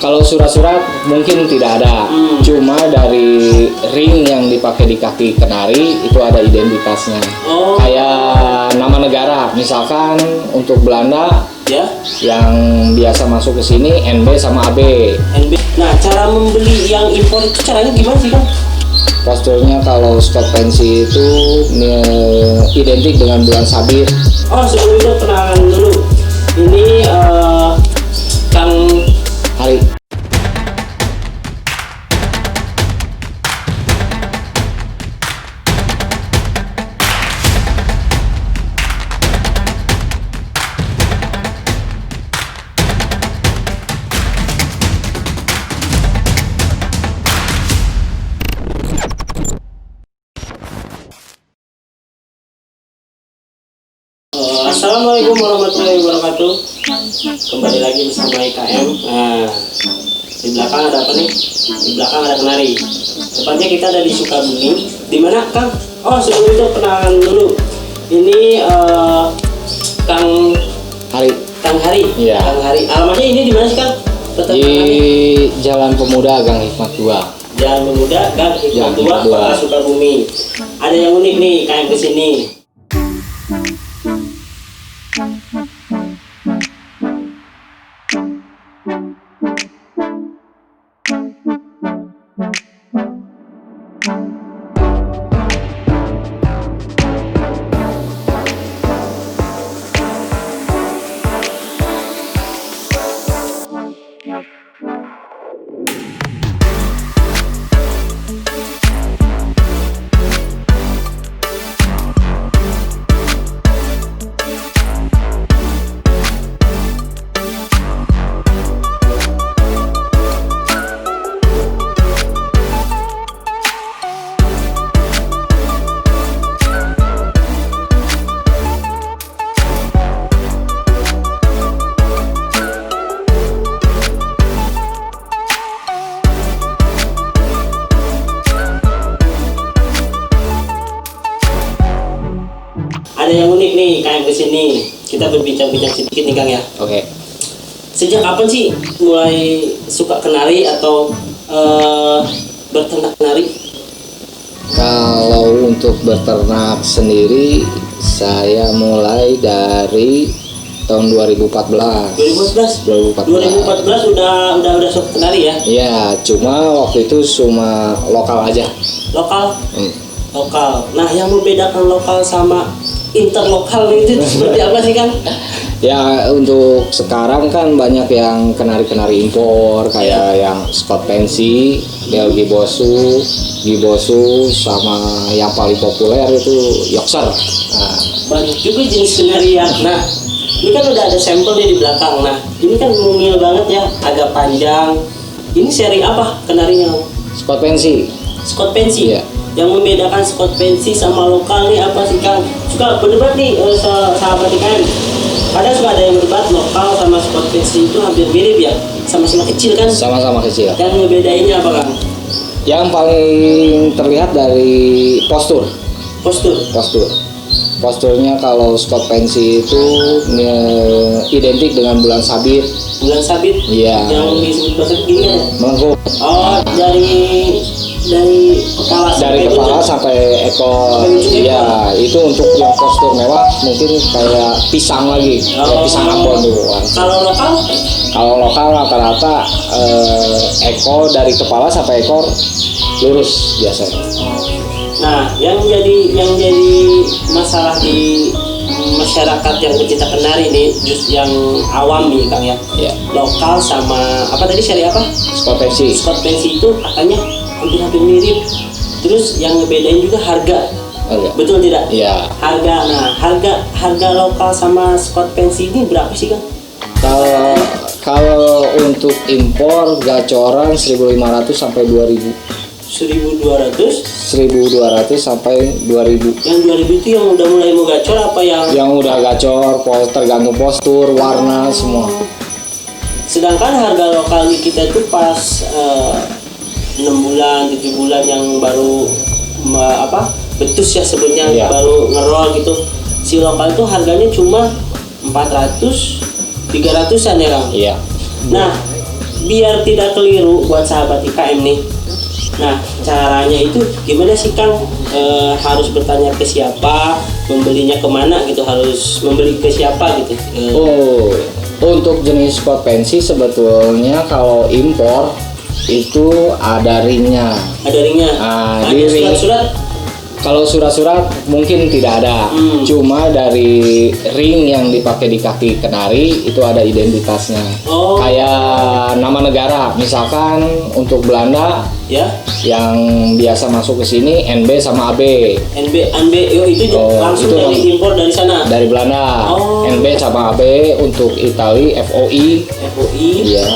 Kalau surat-surat mungkin tidak ada, cuma dari ring yang dipakai di kaki kenari itu ada identitasnya. Kayak nama negara, misalkan untuk Belanda ya, yang biasa masuk ke sini NB sama AB. NB. Nah, cara membeli yang impor itu caranya gimana sih Kang? Posturnya kalau Scott Pensy itu identik dengan bulan sabit. Oh, sebelum itu kenalan dulu. Ini Kang Hari. Assalamualaikum warahmatullahi wabarakatuh. Kembali lagi bersama IKM. Nah, di belakang ada apa nih? Di belakang ada kenari. Tepatnya kita ada di Sukabumi. Di mana Kang? Oh, sebelum itu kenalan dulu. Ini Kang Hari. Kang Hari. Iya. Kang Hari. Alamatnya ini di mana sih Kang? Tetap Di Jalan Pemuda Gang Hikmat 2. Jalan Pemuda Gang Hikmat 2, Kota Sukabumi. Ada yang unik nih KM ke sini. Ada yang unik nih KM ke sini. Kita berbincang-bincang sedikit nih Kang ya. Oke. Sejak kapan sih mulai suka kenari atau berternak kenari? Kalau untuk berternak sendiri, saya mulai dari tahun 2014. 2014 udah suka kenari ya? Ya, cuma waktu itu cuma lokal aja. Lokal. Lokal. Nah, yang membedakan lokal sama interlokal itu seperti apa sih Kang? Ya, untuk sekarang kan banyak yang kenari-kenari impor kayak yang Scott Pensy, Belgi Bosu, Gibosu, sama yang paling populer itu Yorkshire. Nah, Banyak juga jenis kenari ya. Nah, ini kan udah ada sampel nih di belakang. Nah, ini kan mungil banget ya, agak panjang. Ini seri apa kenarinya? Scott Pensy. Scott Pensy. Iya. Yang membedakan Scott Pensy sama lokal nih apa sih Kang? Suka berdebat nih sahabat IKM. Kadang suka ada yang berdebat lokal sama Scott Pensy itu hampir mirip ya, sama-sama kecil kan? Sama-sama kecil. Yang ngebedainnya apa Kang? Yang paling terlihat dari postur. Posturnya kalau Scott Pensy itu identik dengan bulan sabit. Bulan sabit. Iya. Yang disebut bahasa gini kan? Melengkung. Oh, dari kepala Dari kepala sampai ekor. Iya, itu untuk yang postur mewah mungkin kayak pisang lagi, kayak pisang Ambon dulu. Kalau lokal rata-rata ekor dari kepala sampai ekor lurus biasanya. Nah, yang jadi masalah di masyarakat yang pecinta kenari ini, just yang awam nih Kang ya. Iya. Lokal sama apa tadi seri apa? Scott Pensy. Scott Pensy itu katanya hampir mirip. Terus yang ngebedain juga harga. Betul tidak? Iya. Harga. Nah, harga lokal sama Scott Pensy ini berapa sih Kang? Kalau untuk impor gacoran 1.500 sampai 2.000. 1.200 sampai 2.000. Yang 2.000 itu yang udah mulai mau gacor apa yang udah gacor, tergantung postur, warna semua. Sedangkan harga lokal di kita itu pas 6 bulan, 7 bulan yang baru betus ya sebutnya, baru ngerol gitu. Si lokal itu harganya cuma 400, 300-an ya Kang? Iya. Nah, biar tidak keliru buat sahabat IKM nih. Nah, caranya itu gimana sih Kang? Harus bertanya ke siapa, membelinya kemana gitu, harus membeli ke siapa gitu. Oh, untuk jenis sport pensi sebetulnya kalau impor itu ada ringnya. Ada ringnya. Di ada ring. surat-surat. Kalau surat-surat mungkin tidak ada, cuma dari ring yang dipakai di kaki kenari itu ada identitasnya. Oh. Kayak nama negara, misalkan untuk Belanda Ya. yang biasa masuk ke sini NB sama AB. NB, itu langsung itu dari impor dari sana. dari Belanda. Oh. NB sama AB untuk Itali FOI. FOI. Iya.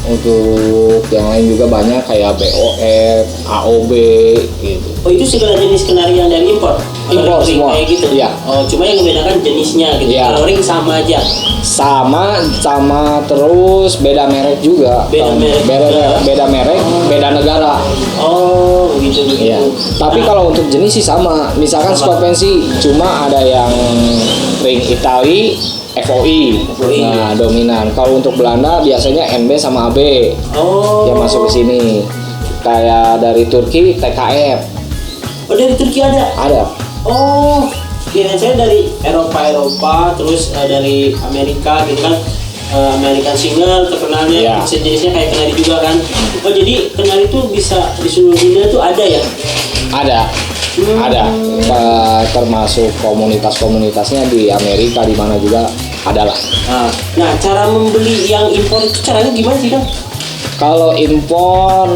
Untuk yang lain juga banyak kayak BOF, AOB gitu. Oh, itu segala jenis kenari yang dari impor. Impor Ring semua. kayak gitu. Iya. Oh, cuma yang membedakan jenisnya gitu. Iya. Kalau ring sama aja. Sama terus beda merek juga. Beda merek juga. Beda merek, beda negara. Oh, begitu. Iya. Tapi Nah, kalau untuk jenis sih sama. Misalkan Sama. sport pensi cuma ada yang ring Itali FOI. FOI. Nah, dominan. Kalau untuk Belanda biasanya NB sama AB Oh. yang masuk ke sini. Kayak dari Turki TKF Oh, dari Turki ada. ada. Oh, kira saya dari Eropa, terus dari Amerika gitu kan. American Single terkenalnya, Iya. sejenisnya kayak kenari juga kan. Oh, jadi kenari itu bisa di seluruh dunia tuh ada ya? Ada. Ada. Termasuk komunitas-komunitasnya di Amerika di mana juga ada lah. Nah, cara membeli yang impor itu caranya gimana sih Kang? Kalau impor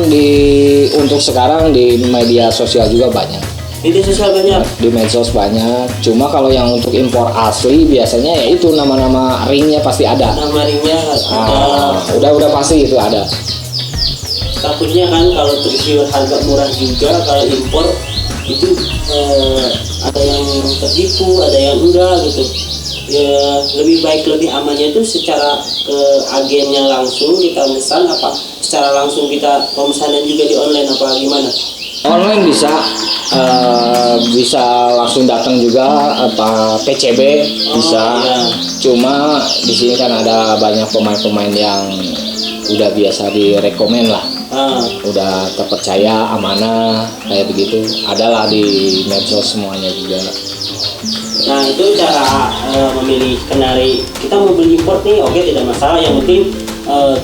untuk sekarang di media sosial juga banyak. Media sosial banyak. Di medsos banyak. Cuma kalau yang untuk impor asli biasanya ya itu nama-nama ringnya pasti ada. Nama ringnya ada. Udah pasti itu ada. Takutnya kan kalau terjual harga murah juga, kalau impor itu ada yang tertipu, ada yang enggak gitu. Ya, lebih baik lebih amannya itu secara ke agennya langsung kita pesan, apa secara langsung kita pemesanan juga di online apa gimana? Online bisa langsung datang juga apa PCB bisa. Iya. Cuma di sini kan ada banyak pemain-pemain yang udah biasa direkomen lah. Udah terpercaya, amanah kayak begitu. Adalah di medsos semuanya juga. Nah, itu cara memilih kenari. Kita mau beli import nih, oke, tidak masalah. Yang penting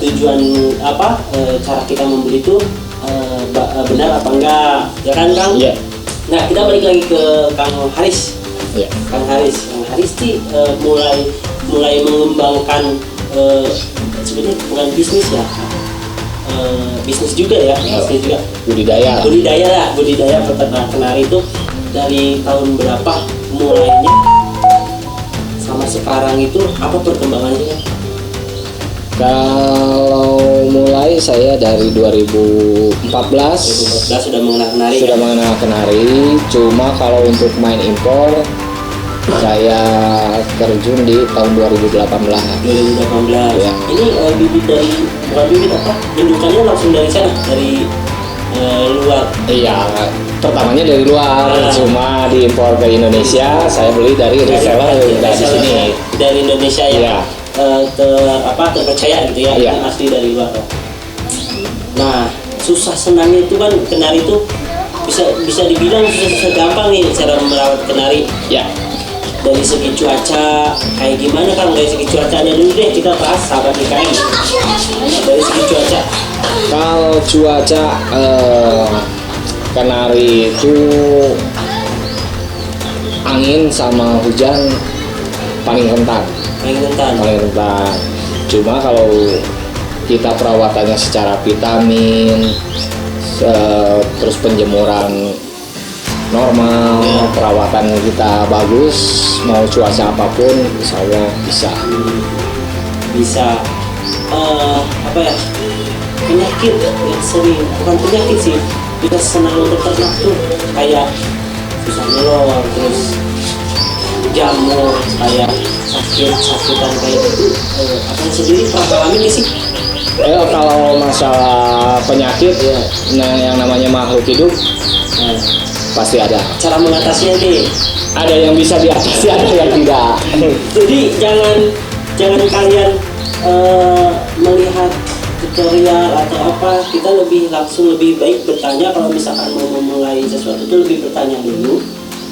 tujuan cara kita membeli itu benar apa enggak, ya kan Kang? Iya. Nah, kita balik lagi ke Kang Haris. Iya. Kang Haris sih mulai mengembangkan sebenarnya bukan bisnis ya, bisnis juga ya, bisnis juga. Budidaya peternak kenari itu dari tahun berapa mulainya sama sekarang itu apa perkembangannya kan? Kalau mulai saya dari 2014 sudah mengenal kenari. sudah mengenal kenari. Cuma kalau untuk main impor saya terjun di tahun 2018. 2018. Ya. Ini bibit dari bukan bibit apa? Indukannya langsung dari sana, dari luar. Iya, pertamanya dari luar, cuma diimpor ke Indonesia. Saya beli dari reseller dari sini. Dari Indonesia ya. Iya. Terpercaya gitu ya. Iya. Ini asli dari luar. Nah, susah senangnya itu kan kenari itu bisa dibilang susah gampang nih cara merawat kenari. Ya. Dari segi cuaca kayak gimana Kang? Dari segi cuacanya dulu deh kita bahas sahabat IKM. Dari segi cuaca. Kalau cuaca kenari itu angin sama hujan paling rentan. Paling rentan. Cuma kalau kita perawatannya secara vitamin, terus penjemuran normal, perawatan kita bagus, mau cuaca apapun, insya Allah bisa penyakit yang sering, bukan penyakit sih, kita senang beternak tuh kayak susah ngelor, terus jamur, kayak sakitan kayak gitu. Akan sendiri pernah alami sih? Kalau masalah penyakit ya, yang namanya makhluk hidup pasti ada. Cara mengatasinya nih, Ada yang bisa diatasi, ada yang tidak. jadi jangan kalian melihat tutorial atau apa, kita langsung lebih baik bertanya. Kalau misalkan mau memulai sesuatu itu lebih bertanya dulu,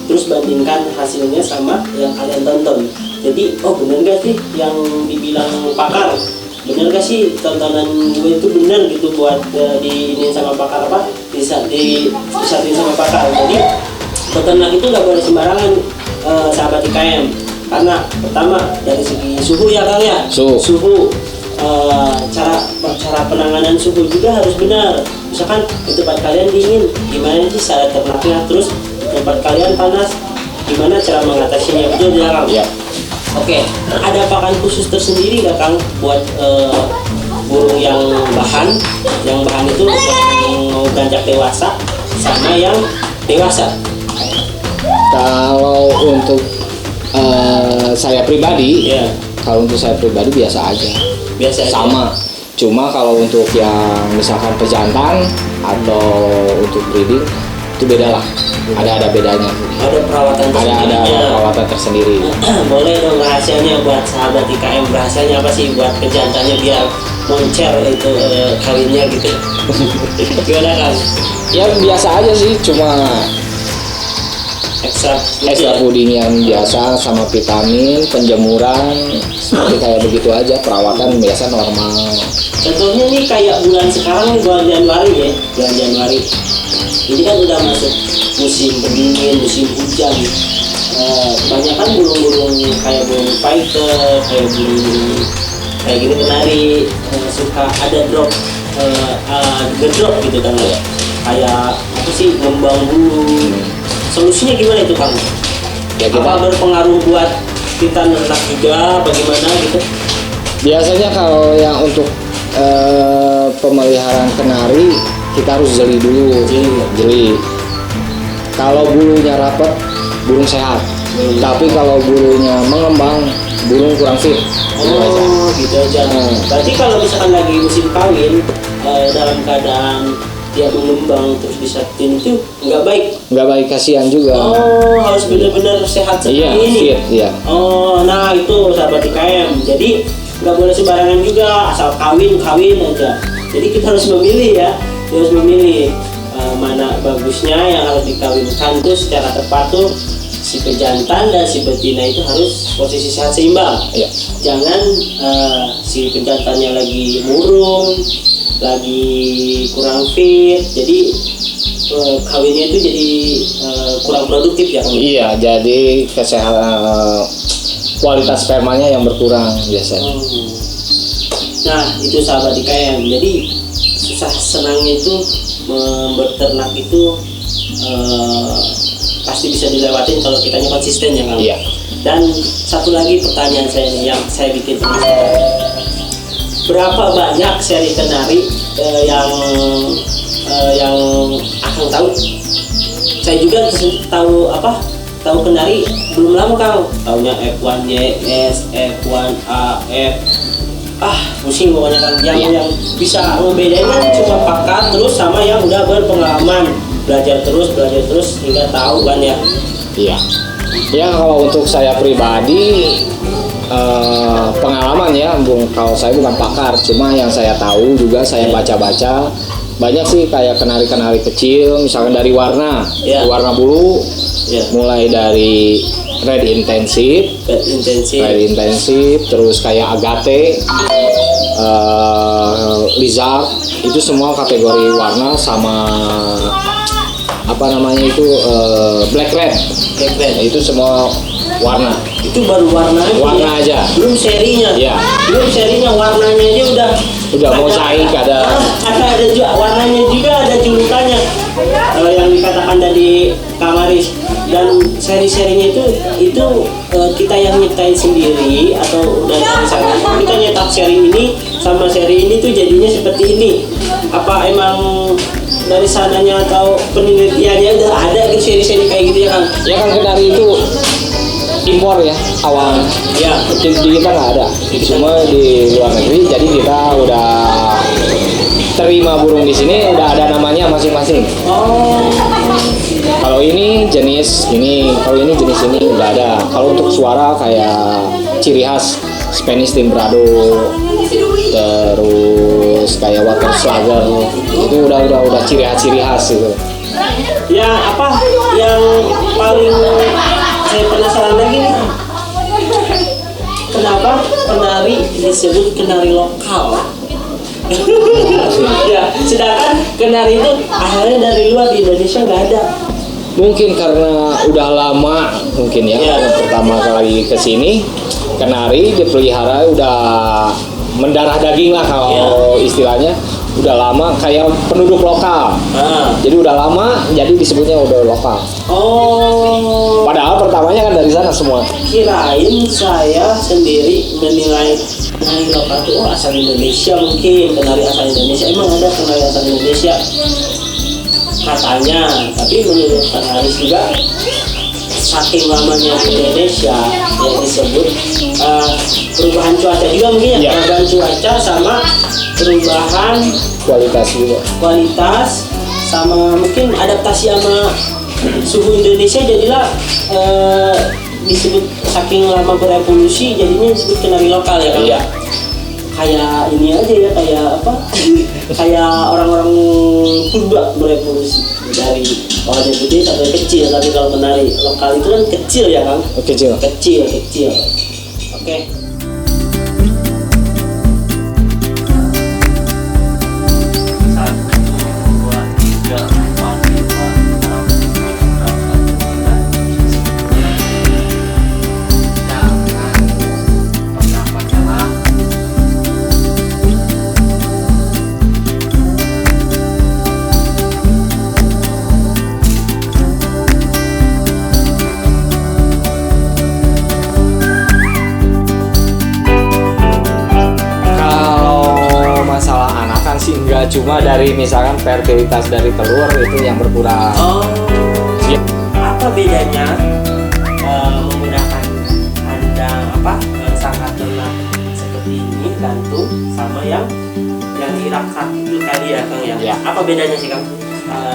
terus bandingkan hasilnya sama yang kalian tonton. Jadi bener gak sih yang dibilang pakar, bener gak sih tontonan gue itu bener gitu buat diinin sama pakar apa, disatin sama pakar. Jadi peternak itu nggak boleh sembarangan, sahabat IKM, karena pertama dari segi suhu ya Kang ya, suhu. Cara penanganan suhu juga harus benar. Misalkan di tempat kalian dingin, gimana sih cara ternaknya? Terus di tempat kalian panas, gimana cara mengatasinya? Betul ya Kang? Ya. Oke, ada pakan khusus tersendiri nggak Kang buat burung yang bahan? Yang bahan itu yang mau beranjak dewasa sama yang dewasa. Kalau untuk saya pribadi, kalau untuk saya pribadi biasa aja. Sama. Cuma kalau untuk yang misalkan pejantan atau untuk breeding itu beda lah. Ada bedanya. Ada perawatan tersendiri. Ada perawatan tersendiri. Boleh dong rahasianya buat sahabat IKM, rahasianya apa sih buat pejantannya biar moncer itu kawinnya gitu. Gimana Kang? Ya biasa aja sih, cuma ekstra puding yang biasa sama vitamin, penjemuran, seperti kayak begitu aja. Perawatan biasa normal. Contohnya nih kayak bulan sekarang, bulan Januari ya, bulan Januari. Ini kan udah masuk musim dingin, musim hujan. Kebanyakan burung-burung kayak burung fighter, kayak burung kayak gini kenari suka ada drop, gedrop gitu kan ya. Kayak apa sih, ngembang bulu. Solusinya gimana itu Kang? Ya, apa berpengaruh buat kita ternak juga, bagaimana gitu? Biasanya kalau yang untuk pemeliharaan kenari kita harus jeli dulu. Jeli. Kalau bulunya rapat, burung sehat. Tapi kalau bulunya mengembang, burung kurang fit. Gitu aja. Berarti kalau misalkan lagi musim kawin, dalam keadaan dia mengembang terus disatin itu nggak baik, kasihan juga. Harus benar-benar sehat seperti ini. Iya. Nah itu sahabat IKM, jadi nggak boleh sembarangan juga asal kawin aja. Jadi kita harus memilih ya, mana bagusnya yang harus dikawinkan tuh secara tepat tuh. Si pejantan dan si betina itu harus posisi sehat seimbang. Iya. Jangan si pejantannya lagi murung, lagi kurang fit, jadi kawinnya itu jadi kurang produktif ya. Iya, jadi kesehatan kualitas spermanya yang berkurang biasanya. Nah itu sahabat IKM, jadi susah senangnya itu berternak itu pasti bisa dilewatin kalau kitanya konsisten ya Kang. Iya. Dan satu lagi pertanyaan saya nih yang saya bikin penasaran. Berapa banyak seri kenari yang akan tahu? Saya juga tahu kenari belum lama Kang. Taunya F1YS, F1AF. Pusing pokoknya Kang. Yang bisa ngebedain kan cuma pakar terus sama yang udah berpengalaman, belajar terus hingga tahu kan ya. Iya. Ya kalau untuk saya pribadi pengalaman ya, kalau saya bukan pakar, cuma yang saya tahu juga saya baca-baca banyak sih kayak kenari-kenari kecil, misalkan dari warna bulu, mulai dari red intensive, terus kayak agate, lizard, itu semua kategori warna sama black red. Itu semua warna. Itu baru warna aja. Belum serinya. Ya. Belum serinya, warnanya aja udah mosaik ada juga warnanya, juga ada julukannya. Yang dikatakan dari Kamaris, dan seri-serinya itu kita yang nyiptain sendiri atau udah misalnya kita nyetak seri ini sama seri ini tuh jadinya seperti ini. Apa emang dari sananya atau penelitiannya udah ada gitu seri-seri kayak gitu ya Kang? Ya kan kenari itu impor ya awalnya. Ya. Di kita nggak ada, cuma di luar negeri. Jadi kita udah terima burung di sini udah ada namanya masing-masing. Kalau ini jenis ini, kalau ini jenis ini udah ada. Kalau untuk suara kayak ciri khas Spanish Timbrado, terus terus kayak water slugger itu udah ciri khas itu. Ya apa yang paling saya penasaran lagi nih, kenapa kenari disebut kenari lokal? Ya, sedangkan kenari itu asalnya dari luar, di Indonesia nggak ada. Mungkin karena udah lama mungkin ya, yang pertama kali ke sini kenari dipelihara udah mendarah daging lah kalau istilahnya, udah lama kayak penduduk lokal. Jadi udah lama jadi disebutnya udah lokal. Oh. Padahal pertamanya kan dari sana semua. Kirain saya sendiri menilai kenari lokal itu asal Indonesia, mungkin kenari asal Indonesia. Emang ada kenari asal Indonesia katanya, tapi menurut Pak Haris juga saking lamanya Indonesia yang disebut perubahan cuaca juga mungkin ya, perubahan cuaca sama perubahan Kualitas juga. kualitas sama mungkin adaptasi sama suhu Indonesia, jadilah disebut saking lama berevolusi jadinya disebut kenari lokal ya kan. Iya. Kayak ini aja ya, kayak apa? Kayak orang-orang purba berevolusi dari awalnya gede sampai kecil, tapi kalau menari lokal itu kan kecil ya Kang? Kecil. Kecil. Oke. Sih enggak, cuma dari misalkan fertilitas dari telur itu yang berkurang. Oh. Apa bedanya menggunakan kandang sangkar ternak seperti ini gantung sama yang dirakat itu tadi ya Kang ya? Ya. Apa bedanya sih Kang?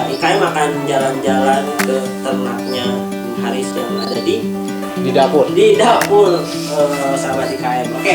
IKM akan jalan-jalan ke ternaknya Haris yang ada di Di dapur. Di dapur sahabat IKM. Oke.